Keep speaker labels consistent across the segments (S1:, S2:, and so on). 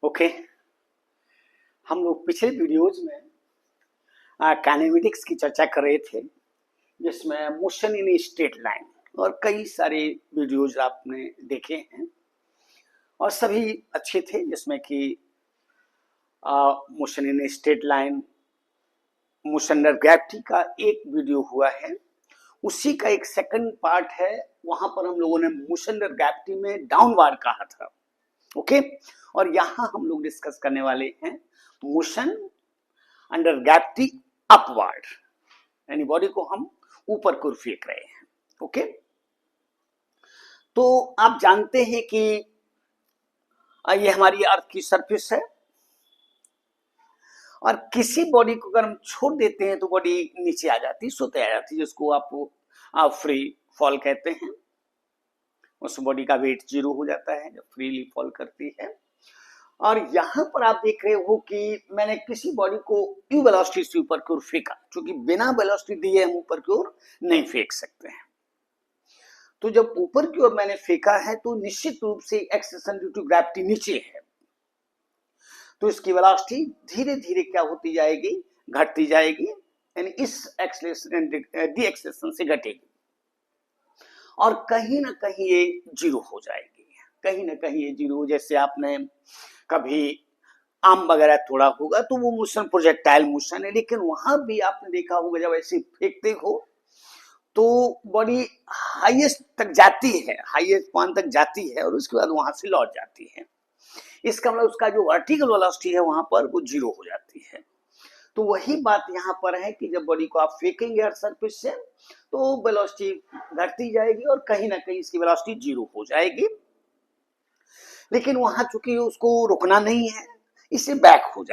S1: Okay. हम लोग पिछले वीडियोज में काइनेमेटिक्स की चर्चा कर रहे थे, जिसमें मोशन इन स्ट्रेट लाइन और कई सारे वीडियोज आपने देखे हैं और सभी अच्छे थे, जिसमें कि motion in straight line, motion under gravity का एक वीडियो हुआ है, उसी का एक सेकंड पार्ट है। वहां पर हम लोगों ने मोशन अंडर ग्रेविटी में डाउनवार्ड कहा था। ओके, और यहां हम लोग डिस्कस करने वाले हैं मोशन अंडर ग्रेविटी अपवार्ड, यानी बॉडी को हम ऊपर को फेंक रहे हैं। ओके, तो आप जानते हैं कि ये हमारी अर्थ की सरफेस है और किसी बॉडी को अगर हम छोड़ देते हैं तो बॉडी नीचे आ जाती है, सोते आ जाती है, जिसको आप फ्री फॉल कहते हैं। उस बॉडी का वेट 0 हो जाता है जब फ्रीली फॉल करती है। और यहां पर आप देख रहे हो कि मैंने किसी बॉडी को यू वेलोसिटी से ऊपर की ओर फेंका, क्योंकि बिना वेलोसिटी दिए हम ऊपर की ओर नहीं फेंक सकते हैं। तो जब ऊपर की ओर मैंने फेंका है तो निश्चित रूप से एक्सेलरेशन ड्यू टू ग्रेविटी नीचे है, तो इसकी वेलोसिटी धीरे धीरे क्या होती जाएगी, घटती जाएगी, यानी इस एक्सेलरेशन डी एक्सेलरेशन से घटेगी और कहीं ना कहीं ये 0 हो जाएगी। कहीं ना कहीं ये 0, जैसे आपने कभी आम वगैरह तोड़ा होगा तो वो मोशन प्रोजेक्टाइल मोशन है, लेकिन वहां भी आपने देखा होगा जब ऐसे फेंकते हो तो बॉडी हाईएस्ट तक जाती है, हाईएस्ट पॉइंट तक जाती है और उसके बाद वहां से लौट जाती है। इसका मतलब उसका जो वर्टिकल वेलोसिटी है वहां पर वो 0 हो जाती है। तो वही बात यहाँ पर है कि जब बॉडी को आप फेंकेंगे अर्थ सरफेस से तो वेलोसिटी घटती जाएगी और कहीं ना कहीं इसकी वेलोसिटी 0 हो जाएगी। लेकिन वहां चूंकि उसको रुकना नहीं है, इसे बैक हो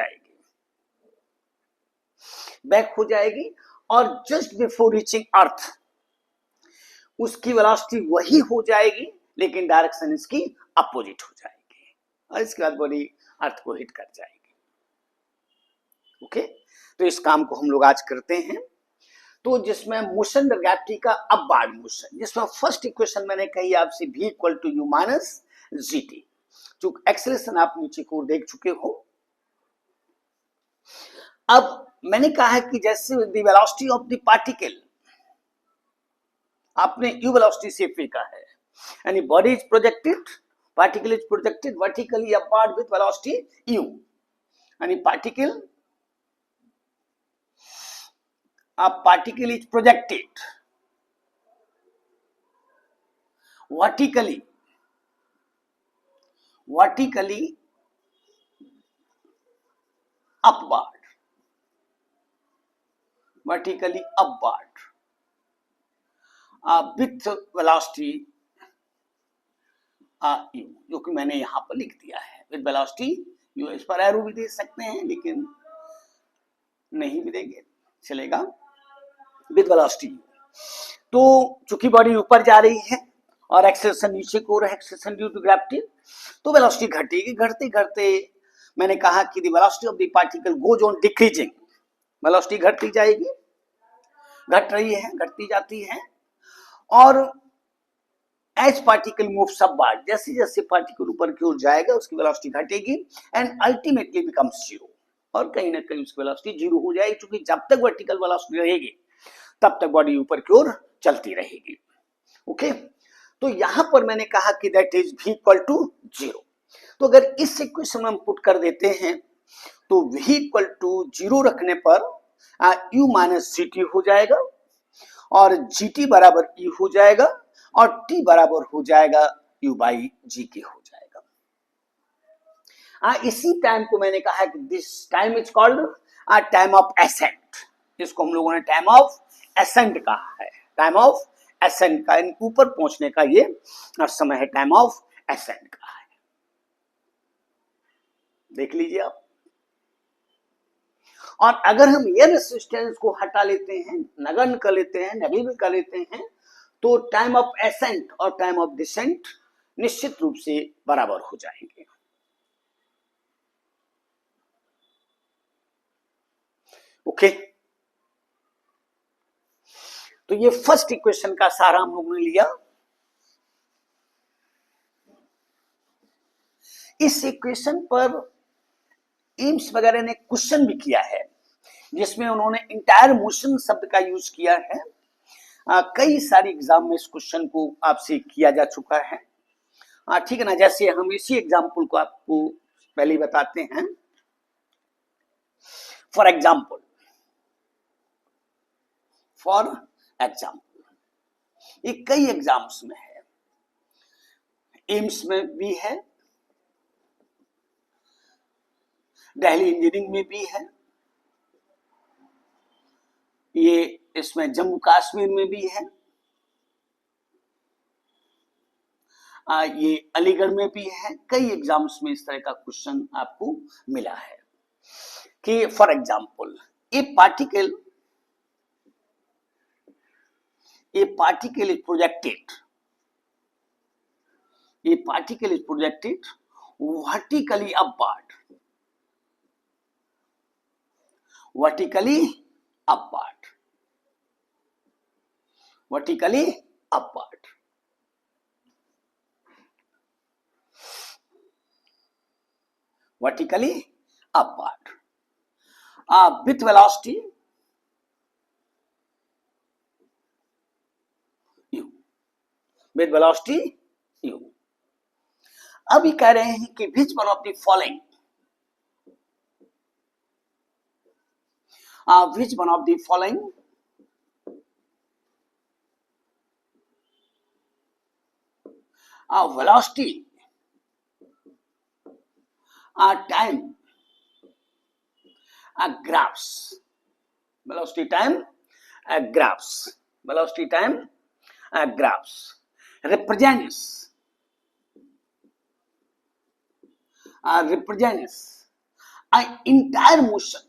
S1: जाएगी और जस्ट बिफोर रीचिंग अर्थ उसकी वेलोसिटी वही हो जाएगी, लेकिन डायरेक्शन इसकी अपोजिट हो जाएगी और इसके बाद बॉडी अर्थ को हिट कर जाएगी। ओके, तो इस काम को हम लोग आज करते हैं। तो जिसमें मोशन अंडर ग्रेविटी का अपवार्ड मोशन, जिसमें फर्स्ट इक्वेशन मैंने कही आपसे v equal to u minus gt, जो एक्सेलरेशन आप नीचे को देख चुके हो। अब मैंने कहा है कि जैसे the velocity of the particle, आपने u वेलोसिटी से फेंका है, यानी body is projected, particle is projected vertically upward with velocity u, यानी particle is projected vertically upward with velocity u, जो कि मैंने यहां पर लिख दिया है विद वेलोसिटी u। इस पर एरो भी दे सकते हैं, लेकिन नहीं भी देंगे चलेगा, विद वेलोसिटी। तो चूंकि बॉडी ऊपर जा रही है और एक्सेलरेशन नीचे को रहा है, एक्सेलरेशन ड्यू टू ग्रेविटी, तो वेलोसिटी घटेगी। घटते घटते मैंने कहा कि the velocity of the particle goes on decreasing, velocity घटती जाएगी, घट रही है, घटती जाती है, और एज पार्टिकल मूव्स अपवर्ड, जैसे जैसे पार्टिकल ऊपर की ओर जाएगा उसकी वेलोसिटी घटेगी एंड अल्टीमेटली बिकम्स 0, और कहीं ना कहीं उसकी वेलोसिटी 0 हो जाएगी, क्योंकि जब तक वर्टिकल वेलोसिटी रहेगी तब तक बॉडी ऊपर की ओर चलती रहेगी। ओके, तो यहां पर मैंने कहा कि that is v equal to 0। तो अगर इस इक्वेशन में हम पुट कर देते हैं तो v इक्वल टू 0 रखने पर u माइनस gt हो जाएगा और gt बराबर e हो जाएगा और t बराबर हो जाएगा u बाई g के हो जाएगा। इसी टाइम को मैंने कहा है कि this time is called time of accent. इसको हम लोगों ने टाइम ऑफ एसेंट कहा है, टाइम ऑफ एसेंट का, ऊपर पहुंचने का ये समय है, टाइम ऑफ एसेंट का है। देख लीजिए आप। और अगर हम ये रेसिस्टेंस को हटा लेते हैं, नगण्य कर लेते हैं, नेगलिजिबल कर लेते हैं, तो टाइम ऑफ एसेंट और टाइम ऑफ डिसेंट निश्चित रूप से बराबर हो जाएंगे। ओके, तो ये फर्स्ट इक्वेशन का सारा हम लोगों ने लिया। इस इक्वेशन पर एम्स वगैरह ने क्वेश्चन भी किया है जिसमें उन्होंने इंटायर मोशन शब्द का यूज किया है। कई सारे एग्जाम में इस क्वेश्चन को आपसे किया जा चुका है। ठीक है ना, जैसे हम इसी एग्जाम्पल को आपको पहले बताते हैं। फॉर एग्जाम्पल ये कई एग्जाम्स में है, एम्स में भी है, दिल्ली इंजीनियरिंग में भी है, ये इसमें जम्मू कश्मीर में भी है, ये अलीगढ़ में भी है। कई एग्जाम्स में इस तरह का क्वेश्चन आपको मिला है कि for example A particle is projected vertically upward with velocity u। अब ये कह रहे हैं कि which one of the following velocity time graphs represents an entire motion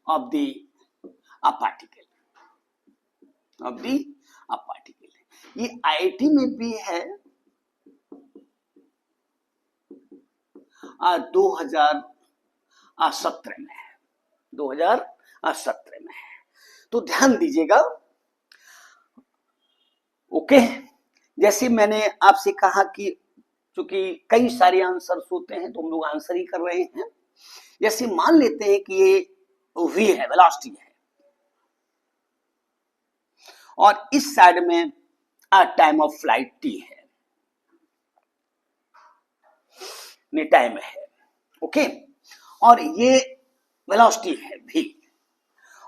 S1: of the particle ये आईआईटी में भी है 2017 में है, 2017 में है। तो ध्यान दीजिएगा। ओके, जैसे मैंने आपसे कहा कि चूंकि कई सारे आंसर्स होते हैं तो हम लोग आंसर ही कर रहे हैं। जैसे मान लेते हैं कि ये v है, वेलोसिटी है, और इस साइड में टाइम ऑफ फ्लाइट t है, टाइम है। ओके, और ये वेलोसिटी है v,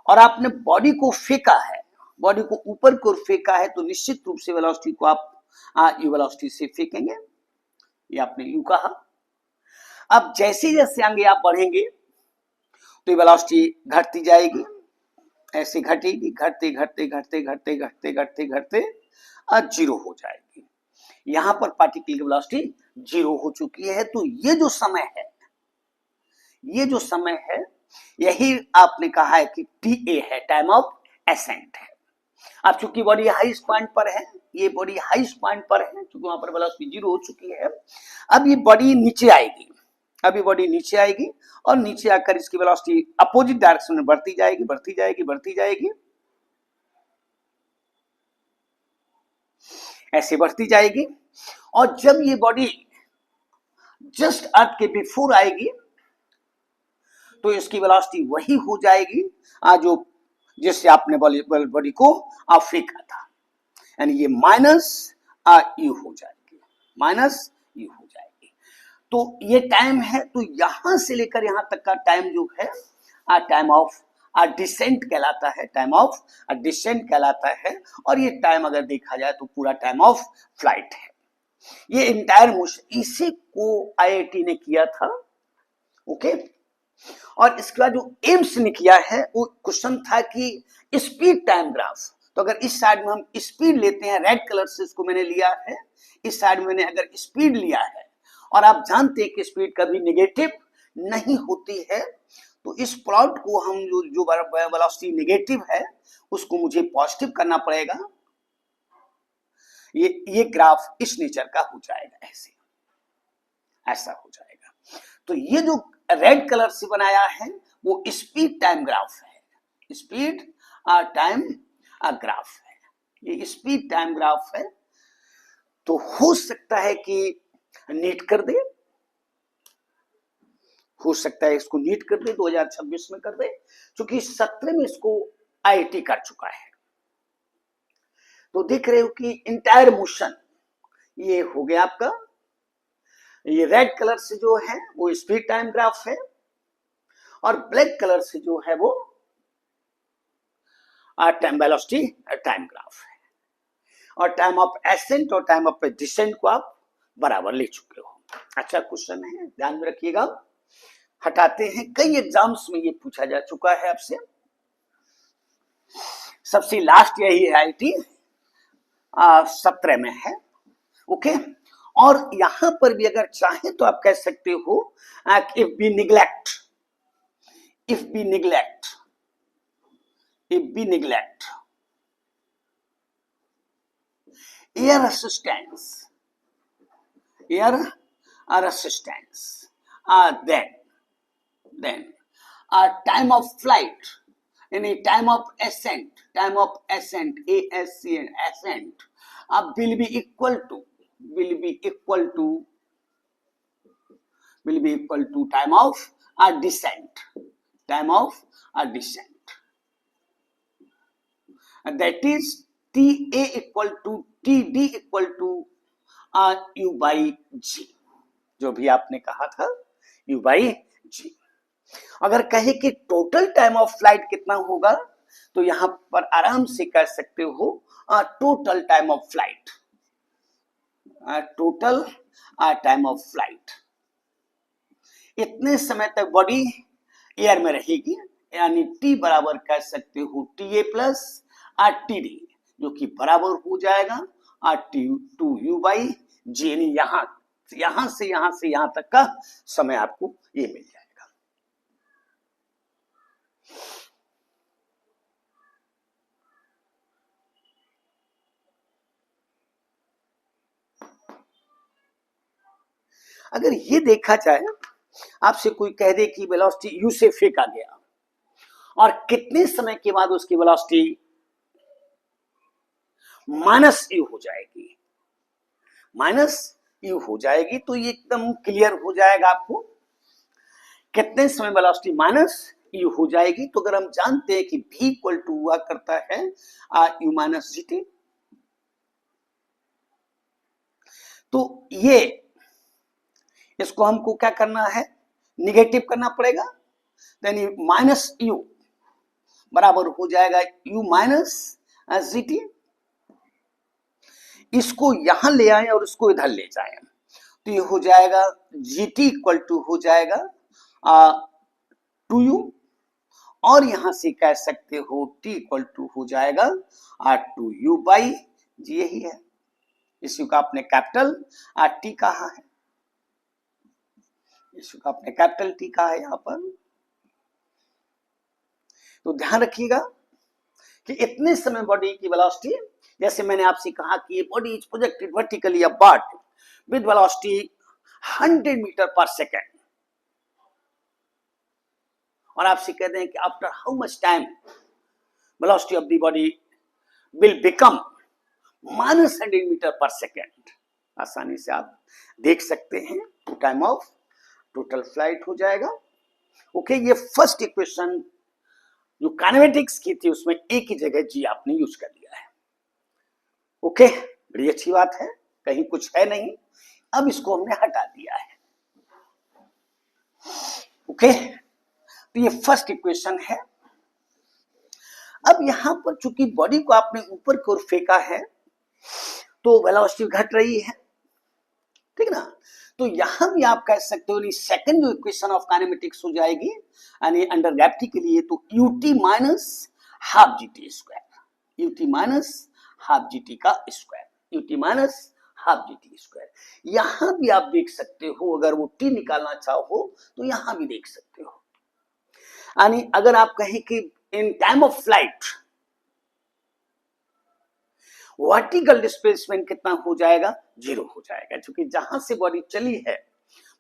S1: और आपने बॉडी को फेंका है, बॉडी को ऊपर की ओर फेंका है, तो निश्चित रूप से वेलोसिटी को आप यू वेलोसिटी से फेंकेंगे, ये आपने यू कहा। अब जैसे जैसे आगे आप बढ़ेंगे तो ये वेलोसिटी घटती जाएगी, ऐसे घटेगी, घटते घटते घटते घटते घटते घटते घटते जीरो हो जाएगी। यहां पर पार्टिकल की वेलोसिटी जीरो हो चुकी है। तो ये जो समय है यही आपने कहा है कि TA है, टाइम ऑफ एसेंट है। अब चूंकि बॉडी हाईएस्ट पॉइंट पर है, ये बॉडी हाईएस्ट पॉइंट पर है, क्योंकि वहां पर वेलोसिटी जीरो हो चुकी है। अब ये बॉडी नीचे आएगी, और नीचे आकर इसकी वेलोसिटी अपोजिट डायरेक्शन में बढ़ती जाएगी, ऐसे बढ़ती जाएगी। और जब ये बॉडी जस्ट अर्थ के बिफोर आएगी तो इसकी वेलोसिटी वही हो जाएगी जो जिससे आपने बॉडी को फेंका था, यानी ये माइनस यू हो जाएगी, तो ये टाइम है। तो यहां से लेकर यहां तक का टाइम जो है टाइम ऑफ डिसेंट कहलाता है, और ये टाइम अगर देखा जाए तो पूरा टाइम ऑफ फ्लाइट है। ये इंटायर मोशन, इसी को आईआईटी ने किया था। ओके, और इसके बाद जो एम्स ने किया है वो क्वेश्चन था कि स्पीड टाइम ग्राफ। तो अगर इस साइड में हम स्पीड लेते हैं, रेड कलर से इसको मैंने लिया है, इस साइड में मैंने अगर स्पीड लिया है, और आप जानते हैं कि स्पीड कभी नेगेटिव नहीं होती है, तो इस प्लॉट को हम जो वेलोसिटी नेगेटिव है उसको मुझे पॉजिटिव करना पड़ेगा। ये ग्राफ इस नेचर का हो जाएगा, ऐसा हो जाएगा। तो ये जो रेड कलर से बनाया है वो स्पीड टाइम ग्राफ है, ये स्पीड टाइम ग्राफ है। तो हो सकता है कि नीट कर दे, हो सकता है इसको नीट कर दे, 2026 में कर दे, क्योंकि 17 में इसको आईआईटी कर चुका है। तो देख रहे हो कि इंटायर मोशन ये हो गया आपका, ये रेड कलर से जो है वो स्पीड टाइम ग्राफ है, और ब्लैक कलर से जो है वो टाइम वेलोसिटी टाइम ग्राफ है। और टाइम ऑफ एसेंट और टाइम ऑफ डिसेंट को आप बराबर ले चुके हो। अच्छा क्वेश्चन है, ध्यान में रखिएगा। हटाते हैं, कई एग्जाम्स में ये पूछा जा चुका है आपसे। सबसे लास्ट यही है आईटी 17 में है। ओके, और यहां पर भी अगर चाहे तो आप कह सकते हो if we neglect, if we neglect air resistance, then time of flight, any time of ascent, ascent will be equal to time of descent, and that is TA equal to TD equal to U by G, जो भी आपने कहा था U by G। अगर कहे कि total time of flight कितना होगा, तो यहां पर आराम से कह सकते हो टोटल टाइम ऑफ फ्लाइट, इतने समय तक बॉडी एयर में रहेगी, यानी T बराबर कह सकते हो TA प्लस TD, जो कि बराबर हो जाएगा टू U बाई G, यानी यहां से यहां तक का समय आपको ये मिल जाएगा। अगर ये देखा जाए, आपसे कोई कह दे कि वेलोसिटी U से फेंका गया और कितने समय के बाद उसकी वेलोसिटी माइनस U हो जाएगी, तो ये एकदम क्लियर हो जाएगा आपको कितने समय वेलोसिटी माइनस U हो जाएगी। तो अगर हम जानते हैं कि V इक्वल टू हुआ करता है U माइनस GT, तो ये इसको हमको क्या करना है, निगेटिव करना पड़ेगा, यानी माइनस U बराबर हो जाएगा U माइनस GT। इसको यहां ले आए और इसको इधर ले जाए, तो ये हो जाएगा GT इक्वल टू हो जाएगा 2U, और यहां से कह सकते हो T इक्वल टू हो जाएगा 2U बाई G, यही है। इसी को आपने कैपिटल T कहा है, इसको आपने कैपिटल T कहा है यहां पर। तो ध्यान रखिएगा कि इतने समय बॉडी की वेलोसिटी, जैसे मैंने आपसे कहा कि ये body is projected vertically upward with velocity 100 metre per second, और आपसे कहते हैं कि after how much time velocity of the body will become minus 100 metre per second. आसानी से आप देख सकते हैं, टाइम ऑफ टोटल फ्लाइट हो जाएगा। ओके, ये फर्स्ट इक्वेशन जो काइनेमेटिक्स की थी उसमें एक ही जगह जी आपने यूज कर लिया है। ओके, बड़ी अच्छी बात है, कहीं कुछ है नहीं, अब इसको हमने हटा दिया है। ओके, तो ये फर्स्ट इक्वेशन है। अब यहां पर चूंकि बॉडी को आपने ऊपर की ओर फेंका है तो वेलोसिटी घट रही है, ठीक ना। तो यहां भी आप कह सकते हो सेकंड जो इक्वेशन ऑफ काइनेमेटिक्स हो जाएगी, यानी अंडर ग्रेविटी के लिए, तो ut minus half GT square, ut minus half GT का square, ut minus half GT square. यहां भी आप देख सकते हो, अगर वो T निकालना चाहो तो यहां भी देख सकते हो, यानी अगर आप कहें कि इन time of flight vertical displacement कितना हो जाएगा, 0 हो जाएगा, क्योंकि जहां से बॉडी चली है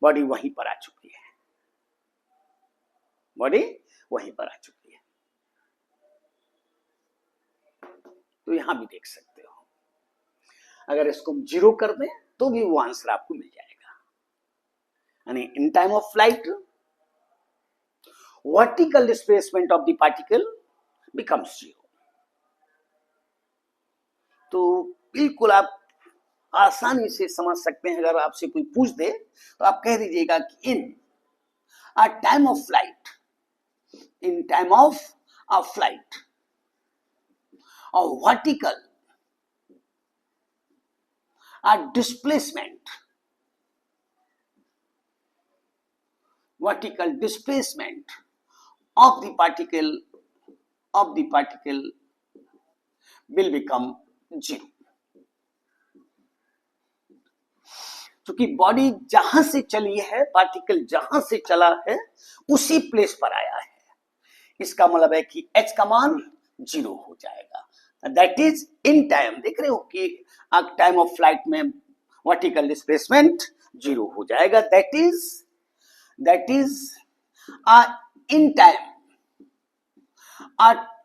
S1: बॉडी वहीं पर आ चुकी है, तो यहां भी देख सकते हो। अगर इसको हम 0 कर दें तो भी वो आंसर आपको मिल जाएगा। यानी इन time of flight vertical displacement of the particle becomes 0। तो बिल्कुल आप आसानी से समझ सकते हैं। अगर आपसे कोई पूछ दे तो आप कह दीजिएगा कि in a time of flight, in time of a flight और vertical a displacement, vertical displacement of the particle will become 0। क्योंकि बॉडी जहां से चली है, पार्टिकल जहां से चला है उसी प्लेस पर आया है, इसका मतलब है कि h का मान 0 हो जाएगा। That is in time. देख रहे हो कि टाइम ऑफ फ्लाइट में वर्टिकल डिस्प्लेसमेंट 0 हो जाएगा। That is in time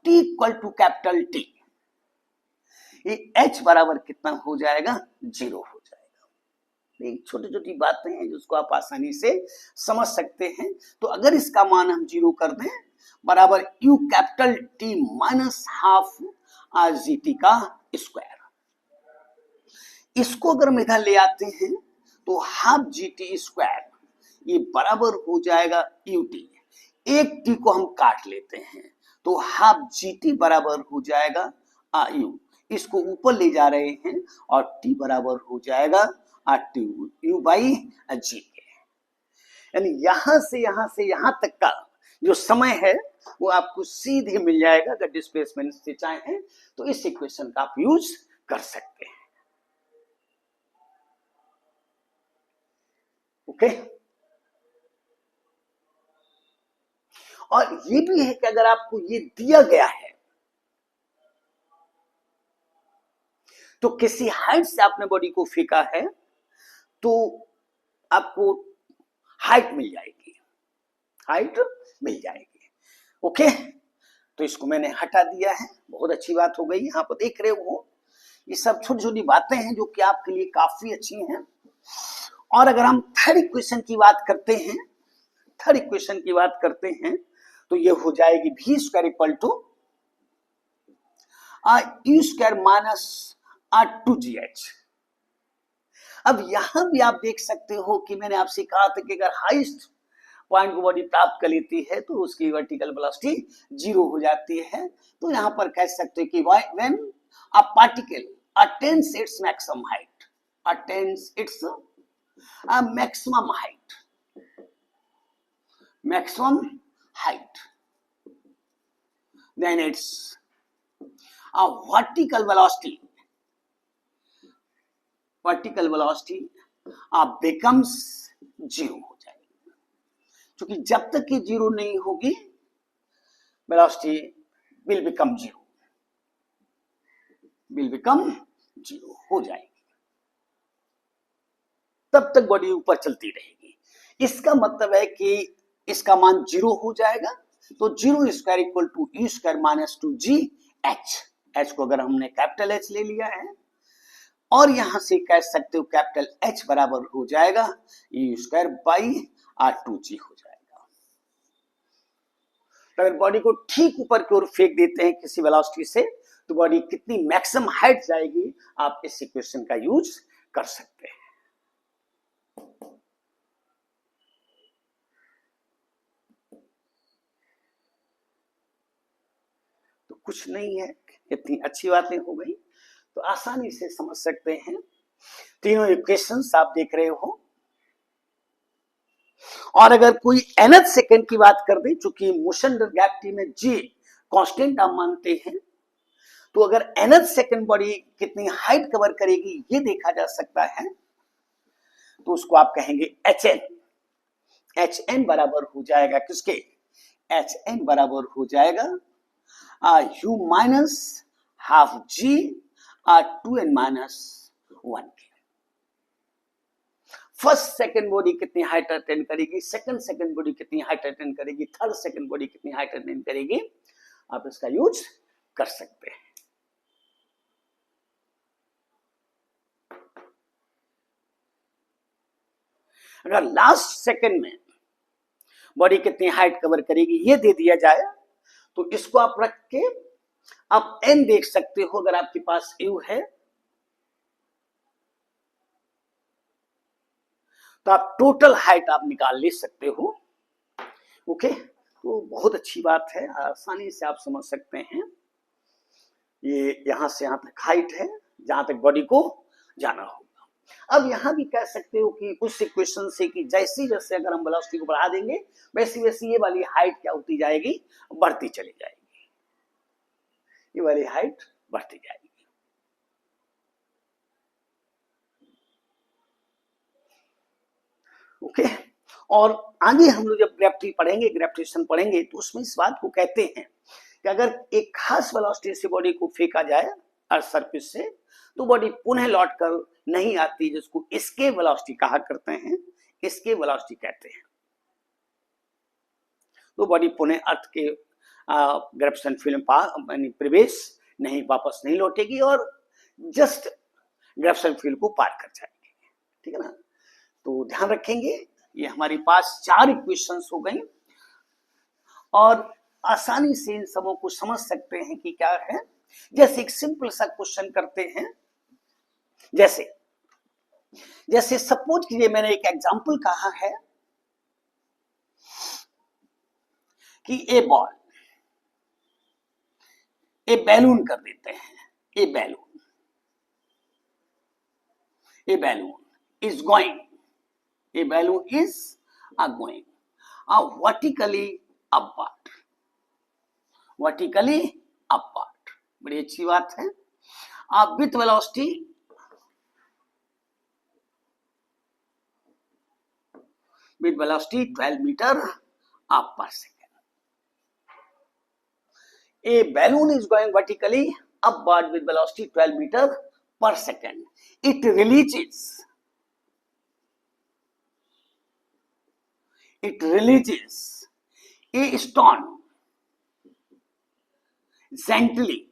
S1: t equal to capital T, ये h बराबर कितना हो जाएगा? 0 हो जाएगा। एक छोटी छोटी बातें हैं जिसको आप आसानी से समझ सकते हैं। तो अगर इसका मान हम 0 कर दें बराबर u capital T minus half RGT का स्क्वायर, इसको अगर हम इधर ले आते हैं तो हाफ GT स्क्वायर ये बराबर हो जाएगा UT। एक T को हम काट लेते हैं तो हाफ GT बराबर हो जाएगा U। इसको ऊपर ले जा रहे हैं और T बराबर हो जाएगा U बाई G। यानी यहां से यहां तक का जो समय है वो आपको सीधे मिल जाएगा। अगर डिस्प्लेसमेंट से चाहें तो इस इक्वेशन का आप यूज कर सकते हैं। ओके। और ये भी है कि अगर आपको ये दिया गया है तो किसी हाइट से आपने बॉडी को फेंका है तो आपको हाइट मिल जाएगी, हाइट मिल जाएगी। ओके, तो इसको मैंने हटा दिया है, बहुत अच्छी बात हो गई। यहां पर देख रहे हो ये सब छोटी छोटी बातें हैं जो कि आपके लिए काफी अच्छी हैं। और अगर हम थर्ड इक्वेशन की बात करते हैं, थर्ड इक्वेशन की बात करते हैं तो ये हो जाएगी v square equal to u square minus 2gh। अब यहां भी आप देख सकते हो कि मैंने आपसे कहा था कि अगर हाईएस्ट पॉइंट को बॉडी प्राप्त कर लेती है तो उसकी वर्टिकल वेलोसिटी 0 हो जाती है। तो यहां पर कह सकते हैं कि when a particle attains its maximum height, attains its maximum height, maximum height, then its a vertical velocity becomes 0 हो जाएगी। क्योंकि जब तक ये 0 नहीं होगी वेलोसिटी will become 0 हो जाएगी, तब तक बॉडी ऊपर चलती रहेगी। इसका मतलब है कि इसका मान 0 हो जाएगा। तो 0 square equal to u square minus 2gh। h को अगर हमने कैपिटल H ले लिया है और यहां से कह सकते हो कैपिटल H बराबर हो जाएगा u स्क्वायर बाई 2g हो जाएगा। तो अगर बॉडी को ठीक ऊपर की ओर फेंक देते हैं किसी वेलोसिटी से तो बॉडी कितनी मैक्सिमम हाइट जाएगी आप इस इक्वेशन का यूज कर सकते हैं। कुछ नहीं है, इतनी अच्छी बातें हो गई तो आसानी से समझ सकते हैं। तीनों इक्वेशंस आप देख रहे हो। और अगर कोई nth सेकंड की बात कर दे, चूंकि मोशन ग्रेविटी में g कांस्टेंट आप मानते हैं, तो अगर nth सेकंड बॉडी कितनी हाइट कवर करेगी ये देखा जा सकता है तो उसको आप कहेंगे hn बराबर हो जाएगा किसके? hn बराबर हो जाएगा u minus half g 2n minus 1 के। फर्स्ट सेकंड बॉडी कितनी हाइट अटेन करेगी, सेकंड बॉडी कितनी हाइट अटेन करेगी, थर्ड सेकंड बॉडी कितनी हाइट अटेन करेगी, आप इसका यूज कर सकते हैं। अगर लास्ट सेकंड में बॉडी कितनी हाइट कवर करेगी ये दे दिया जाए तो इसको आप रख के आप एन देख सकते हो। अगर आपके पास यू है तो आप टोटल हाइट आप निकाल ले सकते हो। ओके, तो बहुत अच्छी बात है, आसानी से आप समझ सकते हैं। ये यहां से यहां तक हाइट है जहां तक बॉडी को जाना होगा। अब यहां भी कह सकते हो कि उस इक्वेशन से कि जैसे जैसे अगर हम वेलोसिटी को बढ़ा देंगे वैसी वैसी ये वाली हाइट क्या होती जाएगी, बढ़ती चली जाएगी। ये वाली हाइट बढ़ती जाएगी। ओके, और आगे हम लोग जब ग्रेविटी पढ़ेंगे, ग्रेविटेशन पढ़ेंगे, तो उसमें इस बात को कहते हैं कि अगर एक खास वेलोसिटी से बॉडी को फेंका जाए अर्थ सरफेस से तो बॉडी पुनः लौट कर नहीं आती, जिसको एस्केप वेलोसिटी कहा करते हैं, एस्केप वेलोसिटी कहते हैं। तो बॉडी पुनः अर्थ के ग्रेविटेशन फील्ड में प्रवेश नहीं, वापस नहीं लौटेगी और जस्ट ग्रेविटेशन फील्ड को पार कर जाएगी। ठीक है ना, तो ध्यान रखेंगे। ये हमारे पास 4 इक्वेशंस हो गई और आसानी से इन सबों को समझ सकते हैं कि क्या है। जैसे एक सिंपल सा क्वेश्चन करते हैं, जैसे सपोज कीजिए मैंने एक एग्जांपल कहा है कि ए बॉल, ए बैलून कर देते हैं, ए balloon is going, a balloon is going vertically upward, बड़ी अच्छी बात है। आप with velocity 12 metre per second. A balloon is going vertically upward with velocity 12 meter per second. It releases a stone gently.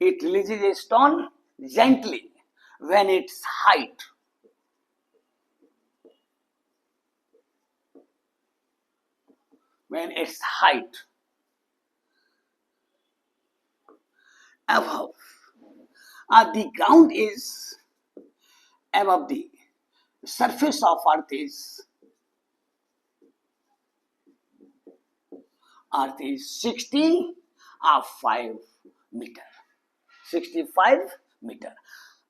S1: It releases a stone gently when its height above the ground is above the surface of earth is 65 metre, 65 metre.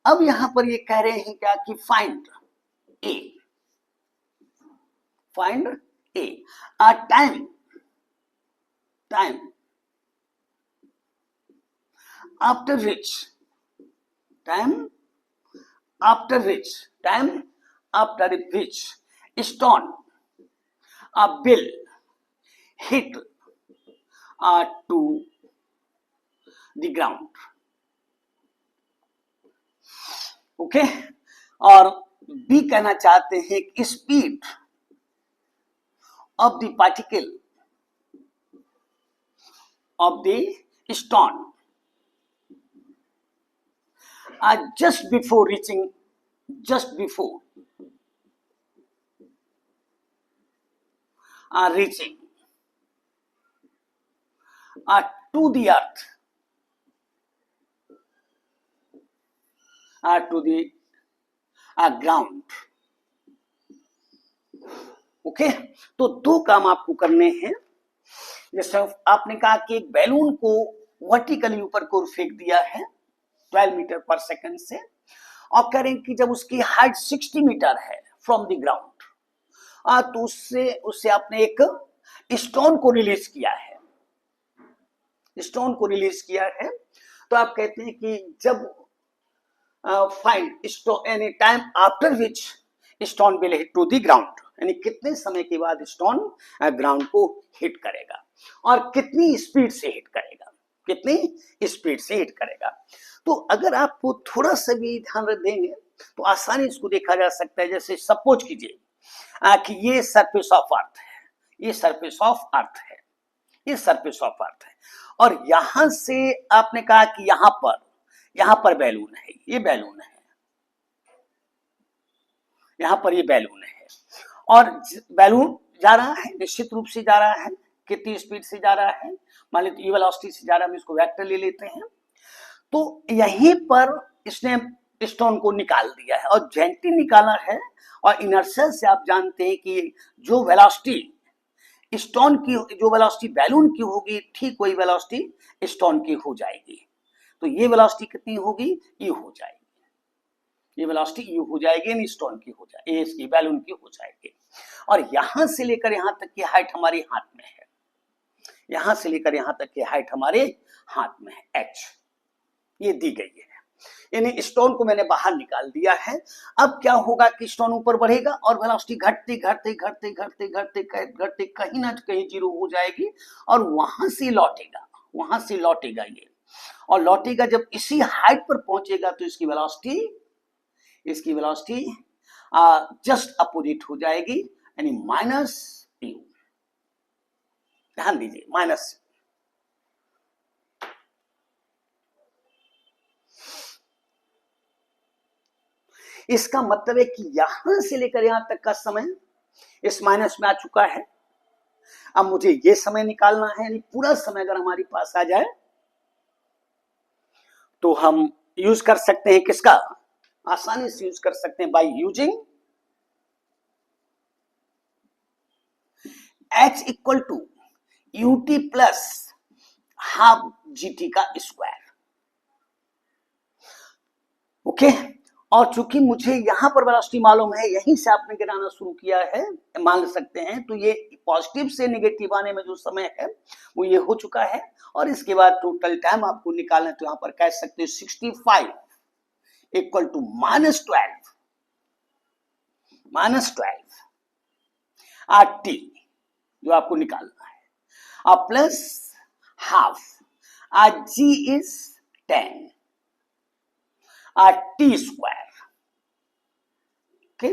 S1: अब यहां पर ये कह रहे हैं क्या कि find a time after which stone will hit to the ground. Okay, और बी कहना चाहते हैं कि speed of the particle of the stone just before reaching to the earth, to the ground. Okay, तो 2 काम आपको करने हैं। जैसे आपने कहा कि एक बैलून को वर्टिकली ऊपर को फेंक दिया है 12 मीटर पर सेकंड से, और करें कि जब उसकी हाइट 60 मीटर है फ्रॉम द ग्राउंड, तो उससे आपने एक स्टोन को रिलीज किया है। तो आप कहते हैं कि जब find stone any time after which stone will hit to the ground, यानी कितने समय के बाद स्टोन ग्राउंड को हिट करेगा और कितनी स्पीड से हिट करेगा। तो अगर आप थोड़ा सा भी ध्यान देंगे तो आसानी इसको देखा जा सकता है। जैसे सपोज कीजिए कि ये सरफेस ऑफ अर्थ है, और यहां से आपने कहा कि यहां पर बैलून है, ये बैलून है। यहाँ पर ये बैलून है और बैलून जा रहा है, निश्चित रूप से जा रहा है, कितनी स्पीड से जा रहा है, मान लीजिए वेलोसिटी से जा रहा है, हम इसको वेक्टर ले लेते हैं। तो यहीं पर इसने स्टोन को निकाल दिया है और जेंटली निकाला है, और इनर्शिया से आप जानते हैं कि जो वेलोसिटी स्टोन की, जो वेलोसिटी बैलून की होगी, ठीक वही वेलोसिटी स्टोन की हो जाएगी। तो ये वेलोसिटी कितनी होगी, ये हो जाएगी, ये वेलोसिटी यू हो जाएगी, यानी स्टोन की हो जाएगी, इसकी बैलून की हो जाएगी। और यहां से लेकर यहां तक की हाइट हमारे हाथ में है, यहां से लेकर यहां तक की हाइट हमारे हाथ में है, एच ये दी गई है। यानी स्टोन को मैंने बाहर निकाल दिया है। अब क्या होगा कि स्टोन ऊपर बढ़ेगा और वेलोसिटी घटते घटते घटते घटते घटते घटते कहीं ना कहीं जीरो हो जाएगी और वहां से लौटेगा, वहां से लौटेगा ये, और लौटेगा जब इसी हाइट पर पहुंचेगा तो इसकी वेलोसिटी जस्ट अपोजिट हो जाएगी, यानी माइनस यू। ध्यान दीजिए, माइनस। इसका मतलब है कि यहां से लेकर यहां तक का समय इस माइनस में आ चुका है। अब मुझे ये समय निकालना है, यानी पूरा समय अगर हमारे पास आ जाए तो हम यूज कर सकते हैं किसका, आसानी से यूज कर सकते हैं by using h equal to ut plus half gt का स्क्वायर। ओके, और चूंकि मुझे यहां पर वेलोसिटी मालूम है, यहीं से आपने गिराना शुरू किया है, मान सकते हैं, तो ये पॉजिटिव से नेगेटिव आने में जो समय है वो ये हो चुका है। और इसके बाद टोटल टाइम आपको निकालना है, तो यहां पर कह सकते हो 65 इक्वल टू -12 RT जो आपको निकालना है, और plus half G is 10 RT square. Okay,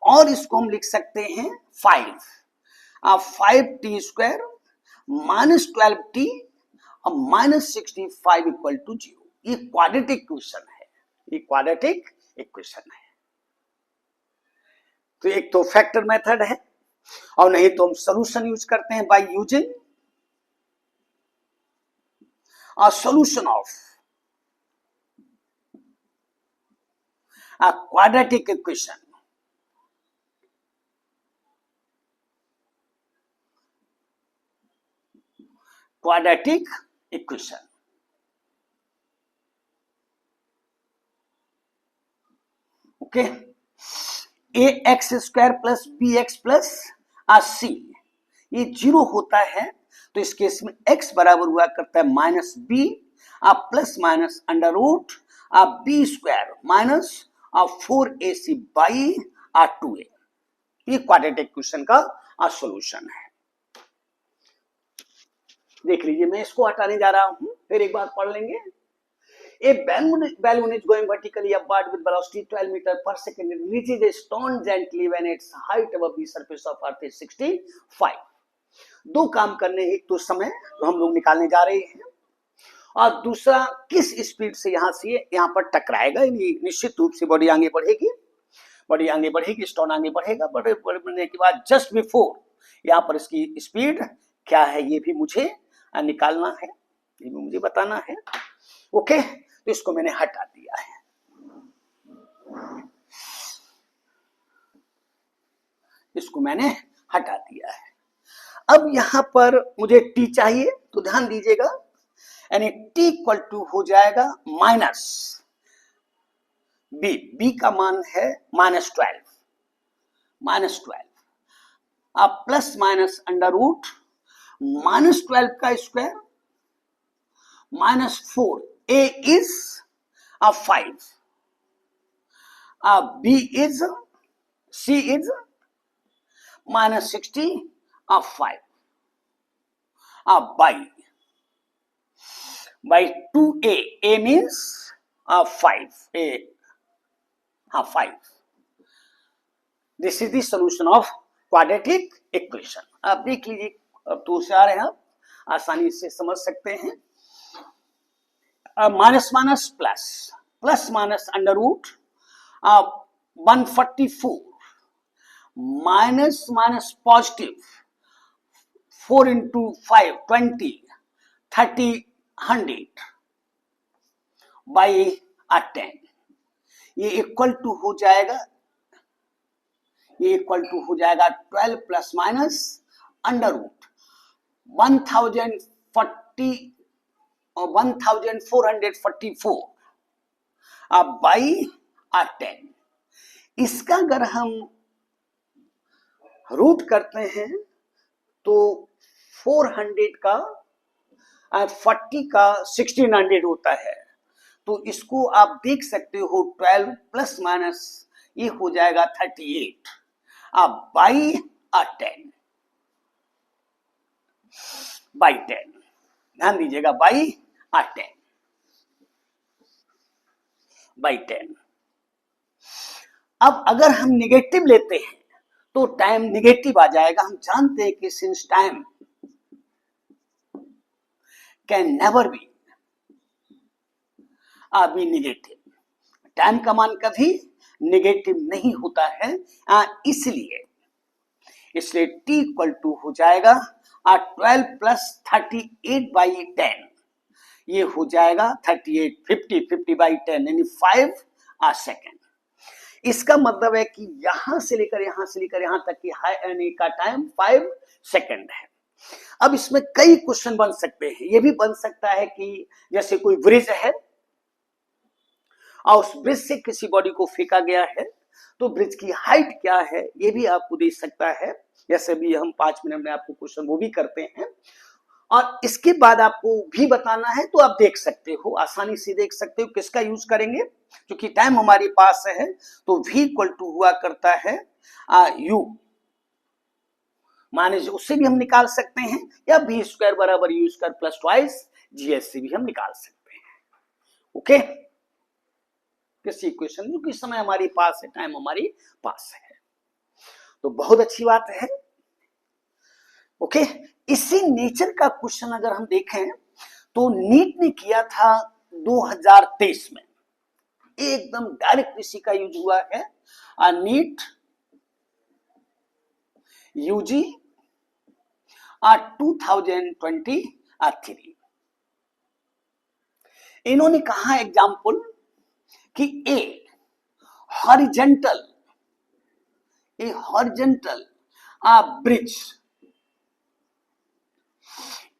S1: और इसको हम लिख सकते हैं 5T स्क्वायर -12T और -65 इक्वल टू 0। ये क्वाड्रेटिक इक्वेशन है, ये क्वाड्रेटिक इक्वेशन है। तो एक तो फैक्टर मेथड है, और नहीं तो हम सॉल्यूशन यूज करते हैं by using a solution of a quadratic equation. Quadratic equation, okay, ax square plus bx plus c, ये 0 होता है, तो इस केस में x बराबर हुआ करता है -b plus minus under root b square minus 4ac by 2a। ये क्वाड्रेटिक इक्वेशन का सॉल्यूशन है। देख लीजिए, मैं इसको हटाने जा रहा हूं, फिर एक बार पढ़ लेंगे। A balloon is going vertically upward with velocity 12 meters per second. It reaches a stone gently when its height above the surface of Earth is 65. दो काम करने हैं, एक तो समय जो हम लोग निकालने जा रहे हैं, और दूसरा किस स्पीड से यहां से यहां पर टकराएगा। निश्चित रूप से बॉडी आगे बढ़ेगी, स्टोन आगे बढ़ेगा, बढ़ने के बाद जस्ट बिफोर यहाँ पर इसकी स्पीड क्या है ये भी मुझे निकालना है, ये भी मुझे बताना है। ओके, तो इसको मैंने हटा दिया है। इसको मैंने हटा दिया है। अब यहां पर मुझे t चाहिए, तो ध्यान दीजिएगा, यानी t इक्वल टू हो जाएगा माइनस b का मान है -12 अब प्लस माइनस अंडर रूट -12 का square -4, a is 5, b is c is -65 by 2a, a means 5, 5. This is the solution of quadratic equation. आप देख लीजिए, अब तो होशियार हैं आप, आसानी से समझ सकते हैं। Minus minus plus, plus minus under root 144 minus minus positive 4 into 5 20 30 100 by 10, ये इक्वल टू हो जाएगा, ये इक्वल टू हो जाएगा 12 प्लस माइनस अंडर रूट 1040 और 1444 अब बाई 10। इसका अगर हम रूट करते हैं तो 400 का 40 का 1600 होता है, तो इसको आप देख सकते हो 12 प्लस माइनस ये हो जाएगा 38 अब बाई 10 बाई 10, ध्यान दीजिएगा बाई 10 बाई 10। अब अगर हम निगेटिव लेते हैं तो टाइम निगेटिव आ जाएगा। हम जानते हैं कि since time can never be be negative, time का मान कभी नेगेटिव नहीं होता है, इसलिए t इक्वल टू हो जाएगा 12 प्लस 38 बाई 10, ये हो जाएगा 38 50 बाई 10 यानी 5 सेकेंड। इसका मतलब है कि यहां से लेकर यहां तक की का टाइम 5 सेकेंड है। अब इसमें कई क्वेश्चन बन सकते हैं। ये भी बन सकता है कि जैसे कोई ब्रिज है और उस ब्रिज से किसी बॉडी को फेंका गया है, तो ब्रिज की हाइट क्या है ये भी आपको दे सकता है। जैसे भी हम 5 मिनट में आपको क्वेश्चन वो भी करते हैं, और इसके बाद आपको भी बताना है तो आप देख सकते हो, आसानी से देख सकते हो। किसका यूज करेंगे, क्योंकि टाइम हमारे पास है, तो v इक्वल टू हुआ करता है u माने उससे भी हम निकाल सकते हैं, या बी स्क्वायर बराबर you square plus twice GS से भी हम निकाल सकते हैं। ओके, किसी इक्वेशन जो किस समय हमारे पास है, टाइम हमारे पास है, तो बहुत अच्छी बात है। ओके, इसी नेचर का क्वेश्चन अगर हम देखें तो नीट ने किया था 2023 में, एकदम डायरेक्ट इसी का यूज हुआ है, नीट यूजी 2023। इन्होंने कहा एग्जाम्पल कि a horizontal bridge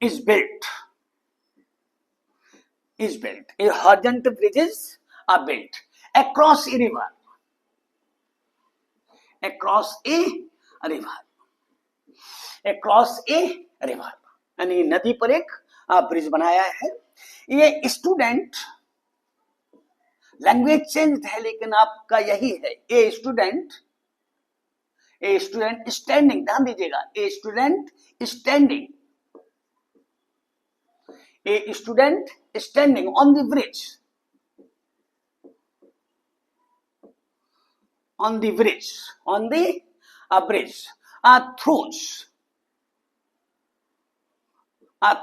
S1: is built. A horizontal bridges are built across a river. यानी नदी पर एक ब्रिज बनाया है। ये स्टूडेंट, लैंग्वेज चेंज है लेकिन आपका यही है, ए स्टूडेंट स्टैंडिंग, ध्यान दीजिएगा, a student standing, a student standing on the bridge,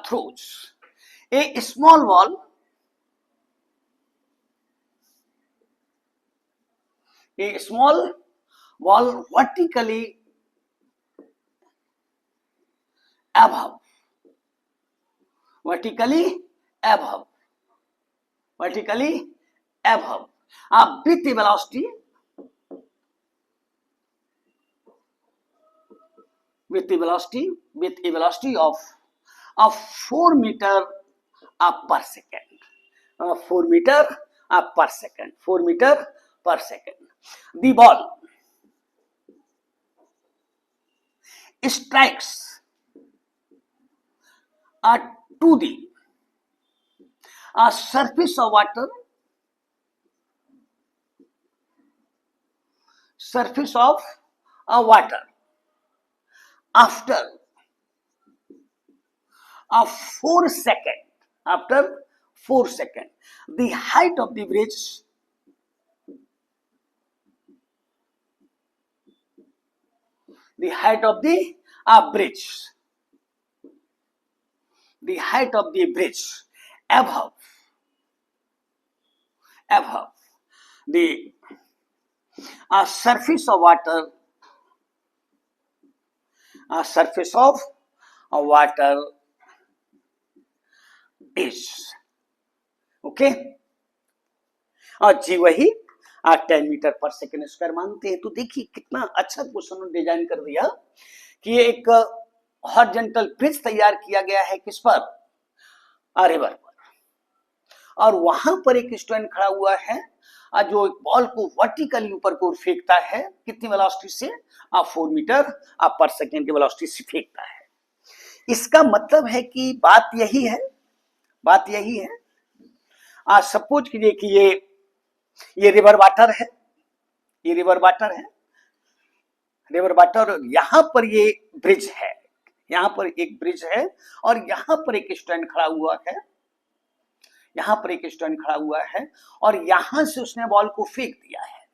S1: throws a small wall vertically above with the velocity of 4 meter per second. 4 meter per second. 4 meter per second. The ball strikes to the surface of water, after 4 seconds. The height of the bridge above the surface of water surface of water is. Okay, और जी वही 10 metre per second square मानते हैं। तो देखिए कितना अच्छा question design कर दिया कि एक हॉरिजॉन्टल ब्रिज तैयार किया गया है किस पर, रिवर पर, और वहां पर एक स्टूडेंट खड़ा हुआ है जो बॉल को वर्टिकली ऊपर को फेंकता है, कितनी वेलोसिटी से, 4 मीटर पर सेकेंड की वेलोसिटी से फेंकता है। इसका मतलब है कि बात यही है, बात यही है। सपोज कीजिए कि ये रिवर वाटर है, ये रिवर वाटर है, रिवर वाटर, यहां पर ये ब्रिज है, यहां पर एक ब्रिज है, और यहां पर एक स्टूडेंट खड़ा हुआ है, यहां पर एक स्टूडेंट खड़ा हुआ है, और यहां से उसने बॉल को फेंक दिया है,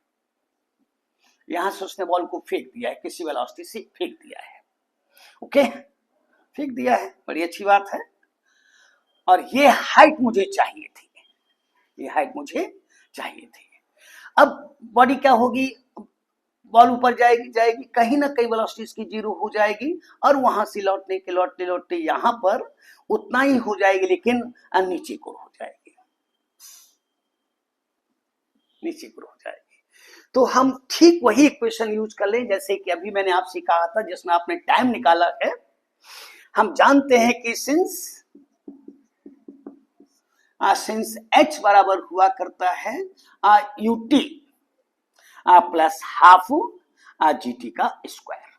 S1: यहां से उसने बॉल को फेंक दिया है, किसी वेलोसिटी से फेंक दिया है। ओके, फेंक दिया है, बड़ी अच्छी बात है। और ये हाइट मुझे चाहिए थी, ये हाइट मुझे चाहिए थी। अब बॉडी क्या होगी, बॉल ऊपर जाएगी जाएगी, कहीं ना कहीं वेलोसिटी इसकी 0 हो जाएगी, और वहां से लौटने के लौटते लौटते यहां पर उतना ही हो जाएगी, लेकिन नीचे को हो जाएगी, नीचे को हो जाएगी। तो हम ठीक वही इक्वेशन यूज कर लें जैसे कि अभी मैंने आपसे कहा था, जिसमें आपने टाइम निकाला है। हम जानते हैं कि सिंस h बराबर हुआ करता है ut प्लस हाफ gt का स्क्वायर।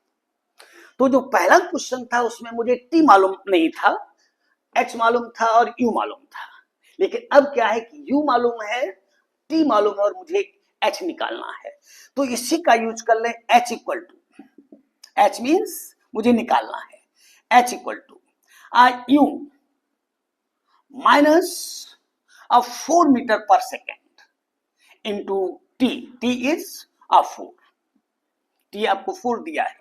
S1: तो जो पहला क्वेश्चन था उसमें मुझे t मालूम नहीं था, h मालूम था और u मालूम था, लेकिन अब क्या है कि u मालूम है, t मालूम है, और मुझे h निकालना है। तो इसी का यूज कर लें, h equal to, h means मुझे निकालना है, h equal to u minus 4 metre per second into t, t is 4, t आपको 4 दिया है,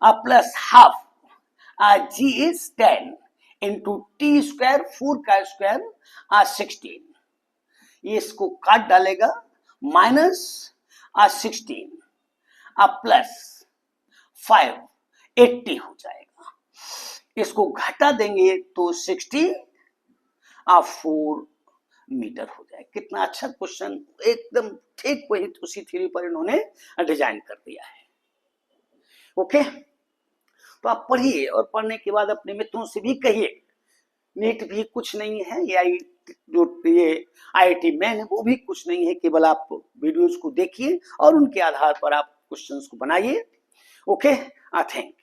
S1: plus half g is 10 into t square, 4 का स्क्वायर 16, ये इसको काट डालेगा, माइनस 16 प्लस 5 80 हो जाएगा। इसको घटा देंगे तो 64 मीटर हो जाए। कितना अच्छा क्वेश्चन, एकदम ठीक वही उसी थ्योरी पर इन्होंने डिजाइन कर दिया है। ओके, तो आप पढ़िए, और पढ़ने के बाद अपने मित्रों से भी कहिए, नीट भी कुछ नहीं है, जो ये IIT मेन है वो भी कुछ नहीं है, केवल आप वीडियोस को देखिए और उनके आधार पर आप क्वेश्चंस को बनाइए। Okay, thank you.